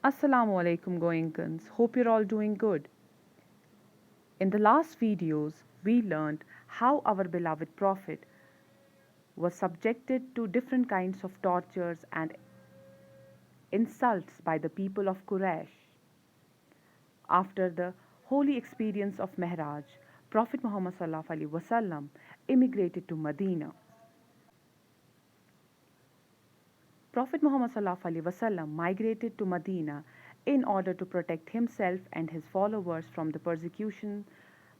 Assalamu alaikum Goenkans. Hope you're all doing good. In the last videos, we learned how our beloved Prophet was subjected to different kinds of tortures and insults by the people of Quraysh. After the holy experience of Mihraj, Prophet Muhammad sallallahu alaihi wasallam immigrated to Medina. Prophet Muhammad sallallahu alaihi wasallam migrated to Medina in order to protect himself and his followers from the persecution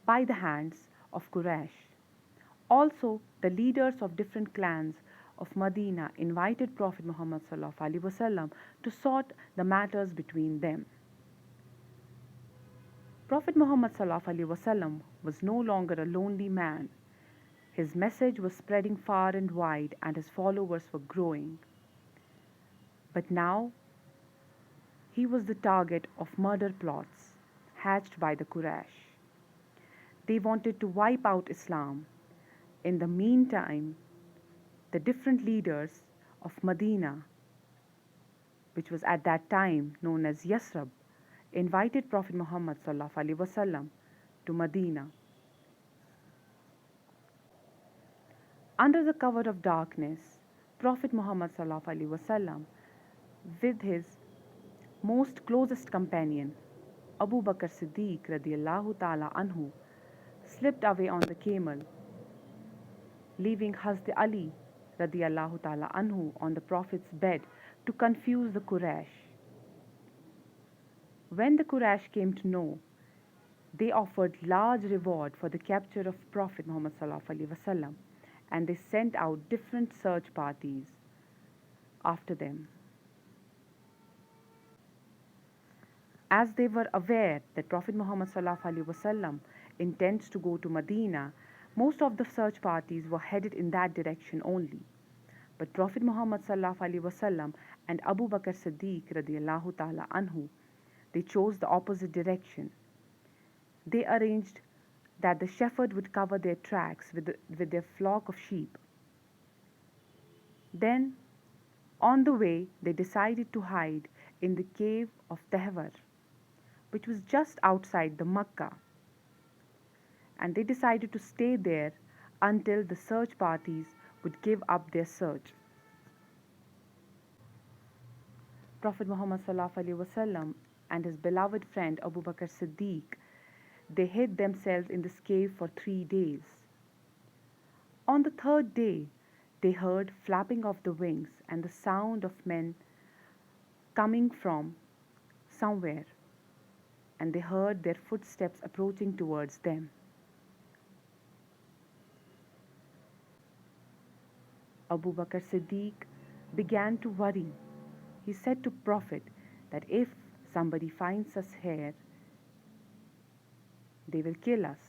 by the hands of Quraysh. Also, the leaders of different clans of Medina invited Prophet Muhammad sallallahu alaihi wasallam to sort the matters between them. Prophet Muhammad sallallahu alaihi wasallam was no longer a lonely man. His message was spreading far and wide and his followers were growing. But now he was the target of murder plots hatched by the Quraysh. They wanted to wipe out Islam. In the meantime, the different leaders of Medina, which was at that time known as Yasrib, invited Prophet Muhammad sallallahu alaihi wasallam to Medina. Under the cover of darkness, Prophet Muhammad sallallahu alaihi wasallam, with his most closest companion, Abu Bakr Siddiq radiallahu ta'ala anhu, slipped away on the camel, leaving Hazrat Ali radiallahu ta'ala anhu on the Prophet's bed to confuse the Quraysh. When the Quraysh came to know, they offered large reward for the capture of Prophet Muhammad sallallahu alaihi wasallam, and they sent out different search parties after them. As they were aware that Prophet Muhammad sallallahu alaihi wasallam intends to go to Medina, most of the search parties were headed in that direction only. But Prophet Muhammad sallallahu alaihi wasallam and Abu Bakr Siddiq radiallahu ta'ala anhu, they chose the opposite direction. They arranged that the shepherd would cover their tracks with their flock of sheep. Then, on the way, they decided to hide in the cave of Tehwar, which was just outside the Makkah, and they decided to stay there until the search parties would give up their search. Prophet Muhammad sallallahu alaihi wasallam and his beloved friend Abu Bakr Siddiq, they hid themselves in this cave for 3 days. On the third day, they heard flapping of the wings and the sound of men coming from somewhere, and they heard their footsteps approaching towards them. Abu Bakr Siddiq began to worry. He said to Prophet that if somebody finds us here, they will kill us.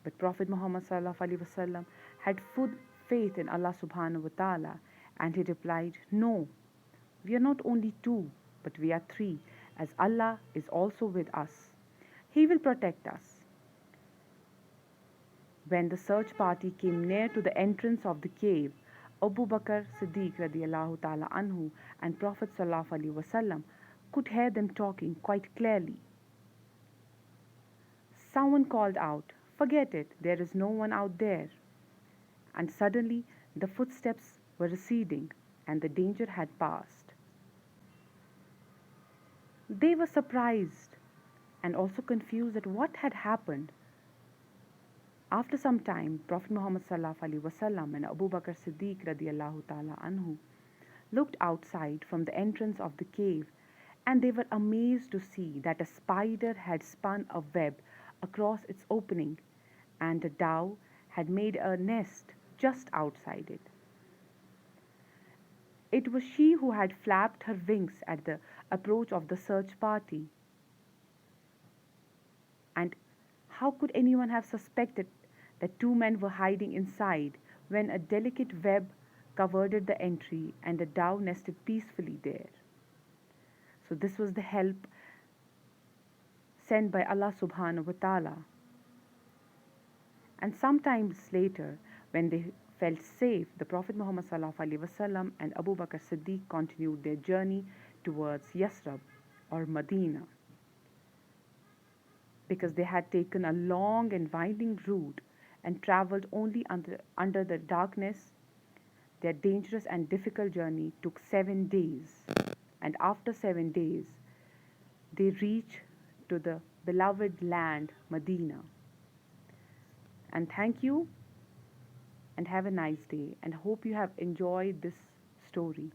But Prophet Muhammad sallallahu alaihi wasallam had full faith in Allah subhanahu wa ta'ala, and he replied, "No, we are not only 2, but we are 3, as Allah is also with us. He will protect us." When the search party came near to the entrance of the cave, Abu Bakr Siddiq radiallahu ta'ala anhu and Prophet sallallahu alaihi wasallam could hear them talking quite clearly. Someone called out, "Forget it, there is no one out there." And suddenly the footsteps were receding and the danger had passed. They were surprised and also confused at what had happened. After some time, Prophet Muhammad sallallahu alaihi wasallam and Abu Bakr Siddiq radiallahu ta'ala anhu looked outside from the entrance of the cave, and they were amazed to see that a spider had spun a web across its opening, and a dove had made a nest just outside it. It was she who had flapped her wings at the approach of the search party. And how could anyone have suspected that 2 men were hiding inside when a delicate web covered the entry and a dove nested peacefully there? So this was the help sent by Allah subhanahu wa ta'ala. And sometimes later, when they felt safe, the Prophet Muhammad sallallahu alaihi wasallam and Abu Bakr Siddiq continued their journey towards Yasrib, or Medina, because they had taken a long and winding route and traveled only under the darkness. Their dangerous and difficult journey took 7 days, and after 7 days, they reached to the beloved land, Medina. And thank you, and have a nice day, and hope you have enjoyed this story.